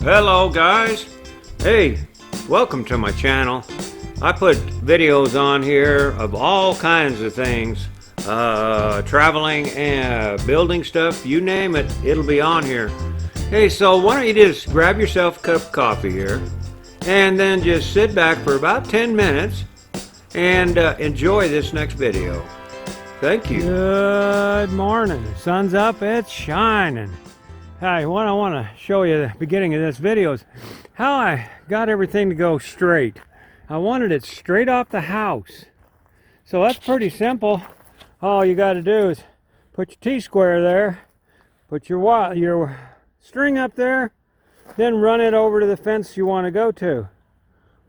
Hello guys. Hey, welcome to my channel. I put videos on here of all kinds of things, traveling and building stuff, you name it, it'll be on here. Hey, so why don't you just grab yourself a cup of coffee here and then just sit back for about 10 minutes and enjoy this next video. Thank you. Good morning. The sun's up, it's shining. Hi, what I want to show you at the beginning of this video is how I got everything to go straight. I wanted it straight off the house. So that's pretty simple. All you got to do is put your T-square there, put your string up there, then run it over to the fence you want to go to,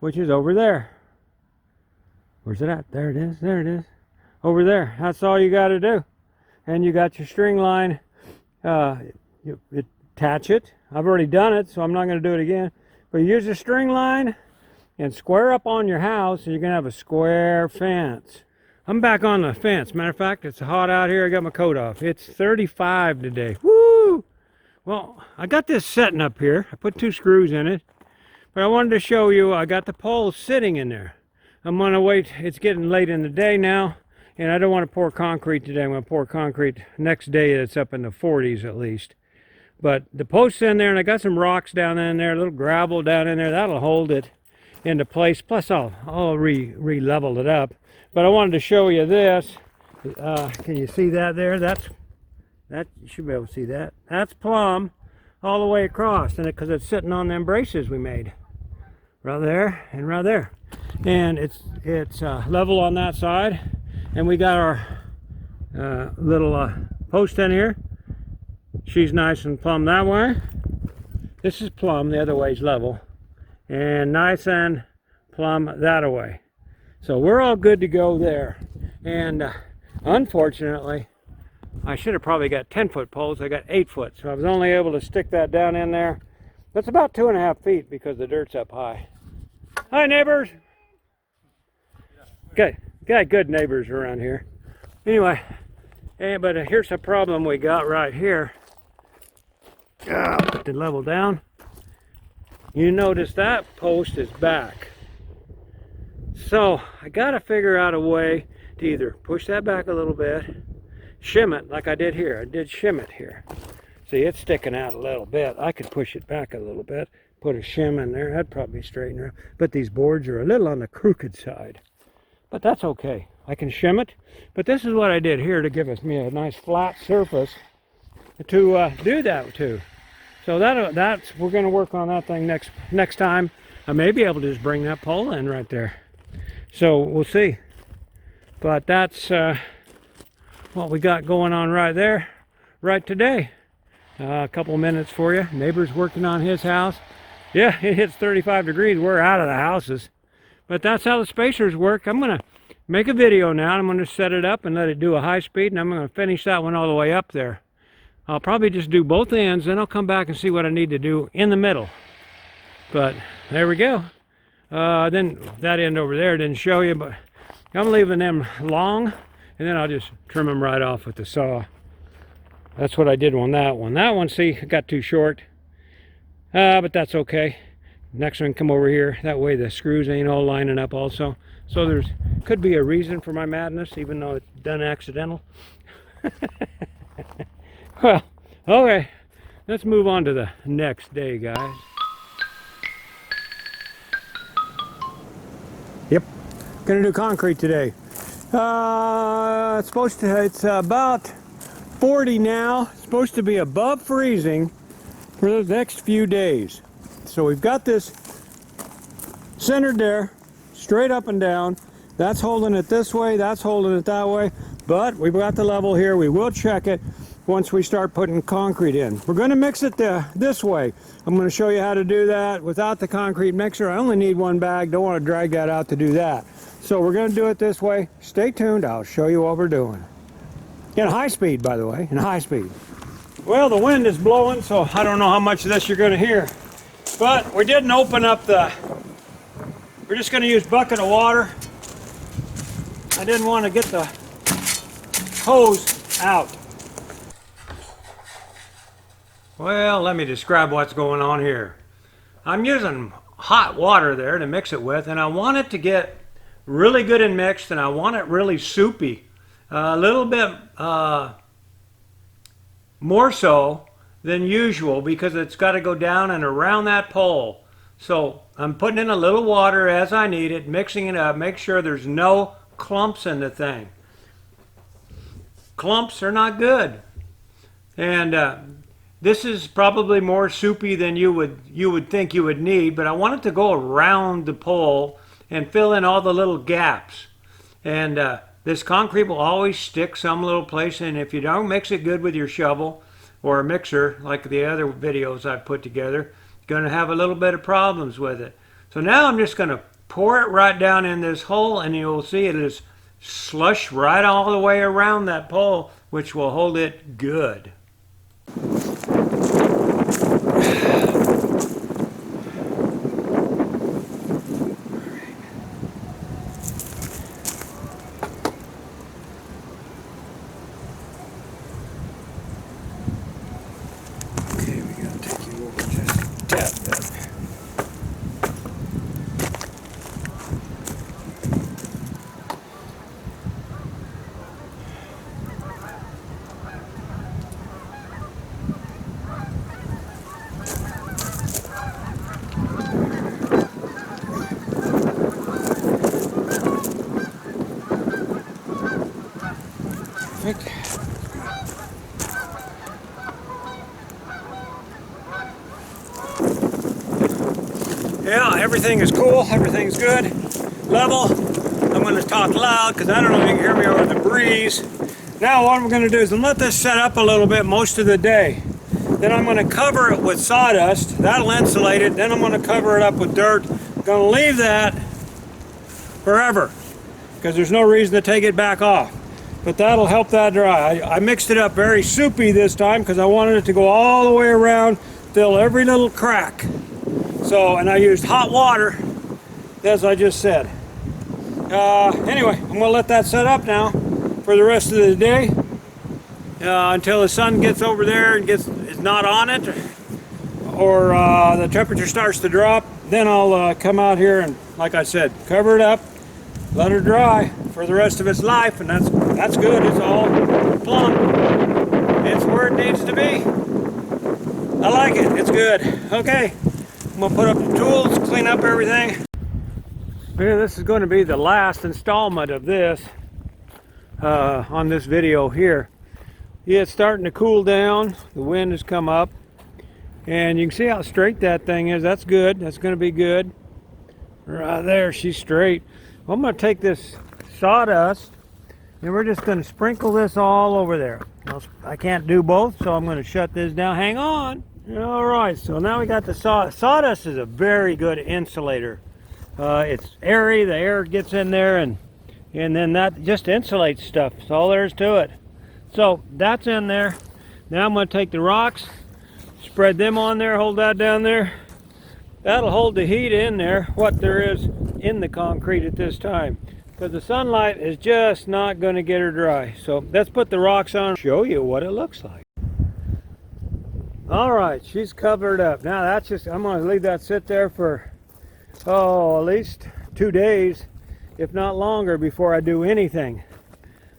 which is over there. Where's it at? There it is. There it is. Over there. That's all you got to do. And you got your string line. You attach it. I've already done it, so I'm not going to do it again. But you use the string line and square up on your house, and you're going to have a square fence. I'm back on the fence. Matter of fact, it's hot out here. I got my coat off. It's 35 today. Woo! Well, I got this setting up here. I put 2 screws in it. But I wanted to show you, I got the poles sitting in there. I'm going to wait. It's getting late in the day now. And I don't want to pour concrete today. I'm going to pour concrete next day. It's up in the 40s at least. But the posts in there, and I got some rocks down in there, a little gravel down in there. That'll hold it into place. Plus, I'll re-level it up. But I wanted to show you this. Can you see that there? That you should be able to see that. That's plumb all the way across, and because it's sitting on them braces we made, right there and right there. And it's level on that side. And we got our little post in here. She's nice and plumb that way. This is plumb, the other way's level. And nice and plumb that way. So we're all good to go there. And unfortunately, I should have probably got 10-foot poles. I got 8 foot. So I was only able to stick that down in there. That's about 2.5 feet because the dirt's up high. Hi, neighbors. Okay. Got good neighbors around here. Anyway, but here's the problem we got right here. Put the level down. You notice that post is back. So I got to figure out a way to either push that back a little bit, shim it like I did here. I did shim it here. See, it's sticking out a little bit. I could push it back a little bit, put a shim in there. That'd probably straighten her out. But these boards are a little on the crooked side. But that's okay. I can shim it. But this is what I did here to give me a nice flat surface to do that to. So that's we're going to work on that thing next time. I may be able to just bring that pole in right there. So we'll see. But that's what we got going on right there, right today. A couple minutes for you. Neighbor's working on his house. Yeah, it hits 35 degrees. We're out of the houses. But that's how the spacers work. I'm going to make a video now. I'm going to set it up and let it do a high speed, and I'm going to finish that one all the way up there. I'll probably just do both ends, then I'll come back and see what I need to do in the middle. But there we go. Then that end over there didn't show you, but I'm leaving them long, and then I'll just trim them right off with the saw. That's what I did on that one. That one, see, got too short. But that's okay. Next one, come over here. That way the screws ain't all lining up also. So there's could be a reason for my madness, even though it's done accidental. Well, okay. Let's move on to the next day, guys. Yep. Gonna do concrete today. It's about 40 now. It's supposed to be above freezing for the next few days. So we've got this centered there, straight up and down. That's holding it this way, that's holding it that way. But we've got the level here. We will check it once we start putting concrete in. We're going to mix it this way. I'm going to show you how to do that without the concrete mixer. I only need 1 bag. Don't want to drag that out to do that. So we're going to do it this way. Stay tuned. I'll show you what we're doing. In high speed, by the way, in high speed. Well, the wind is blowing, so I don't know how much of this you're going to hear. But we didn't open up we're just going to use a bucket of water. I didn't want to get the hose out. Well, let me describe what's going on here. I'm using hot water there to mix it with, and I want it to get really good and mixed, and I want it really soupy. A little bit more so than usual because it's got to go down and around that pole. So I'm putting in a little water as I need it, mixing it up, make sure there's no clumps in the thing. Clumps are not good. And this is probably more soupy than you would think you would need, but I want it to go around the pole and fill in all the little gaps. And this concrete will always stick some little place, and if you don't mix it good with your shovel or a mixer like the other videos I've put together, you're going to have a little bit of problems with it. So now I'm just going to pour it right down in this hole, and you'll see it is slush right all the way around that pole, which will hold it good. Okay, we gotta take you over just tap that. Yeah, everything is cool, everything's good, level. I'm going to talk loud because I don't know if you can hear me over the breeze. Now what I'm going to do is let this set up a little bit most of the day. Then I'm going to cover it with sawdust, that'll insulate it, then I'm going to cover it up with dirt. I'm going to leave that forever because there's no reason to take it back off. But that'll help that dry. I mixed it up very soupy this time because I wanted it to go all the way around, fill every little crack. So, and I used hot water, as I just said. Anyway, I'm going to let that set up now for the rest of the day until the sun gets over there and is not on it, or the temperature starts to drop. Then I'll come out here and, like I said, cover it up, let it dry for the rest of its life, and that's good. It's all plump. It's where it needs to be. I like it. It's good. Okay. I'm going to put up the tools, clean up everything. Yeah, this is going to be the last installment of this on this video here. Yeah, it's starting to cool down. The wind has come up. And you can see how straight that thing is. That's good. That's going to be good. Right there, she's straight. Well, I'm going to take this sawdust and we're just going to sprinkle this all over there. I can't do both, so I'm going to shut this down. Hang on. All right, so now we got the sawdust. Sawdust is a very good insulator. It's airy, the air gets in there, and then that just insulates stuff. That's all there is to it. So that's in there. Now I'm going to take the rocks, spread them on there, hold that down there. That'll hold the heat in there, what there is in the concrete at this time, because the sunlight is just not going to get her dry. So let's put the rocks on, show you what it looks like. All right, she's covered up. Now that's just, I'm going to leave that sit there for, at least 2 days, if not longer, before I do anything.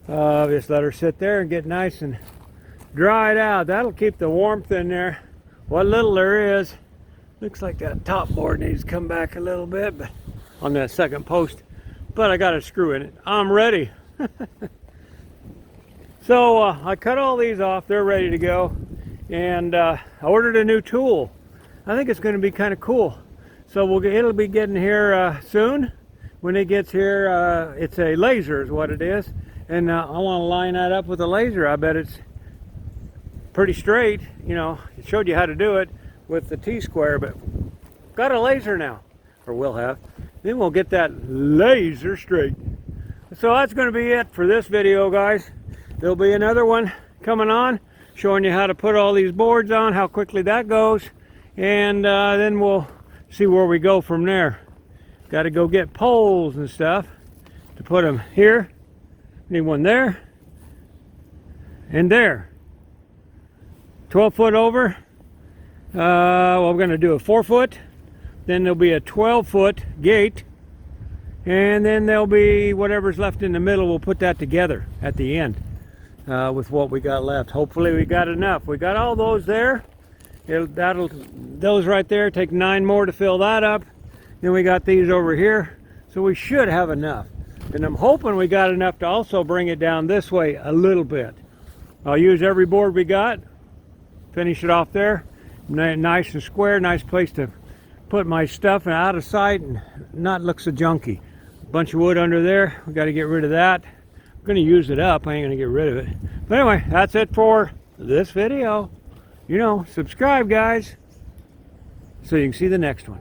Just let her sit there and get nice and dried out. That'll keep the warmth in there. What little there is. Looks like that top board needs to come back a little bit, but on that second post. But I got a screw in it. I'm ready. So I cut all these off. They're ready to go. And I ordered a new tool. I think it's going to be kind of cool. So it'll be getting here soon. When it gets here, it's a laser is what it is. And I want to line that up with a laser. I bet it's pretty straight. You know, it showed you how to do it with the T-square, but got a laser now, or will have. Then we'll get that laser straight. So that's going to be it for this video, guys. There'll be another one coming on, showing you how to put all these boards on, how quickly that goes, and then we'll see where we go from there. Got to go get poles and stuff to put them here. Need one there and there. 12 foot over. Well, we're going to do a 4 foot Then there'll be a 12-foot gate, and then there'll be whatever's left in the middle. We'll put that together at the end with what we got left. Hopefully we got enough. We got all those there. Those right there take 9 more to fill that up. Then we got these over here, so we should have enough. And I'm hoping we got enough to also bring it down this way a little bit. I'll use every board we got, finish it off there, nice and square, nice place to put my stuff out of sight and not look so junky. Bunch of wood under there, we got to get rid of that. I'm going to use it up, I ain't going to get rid of it. But anyway, that's it for this video. You know, subscribe guys, so you can see the next one.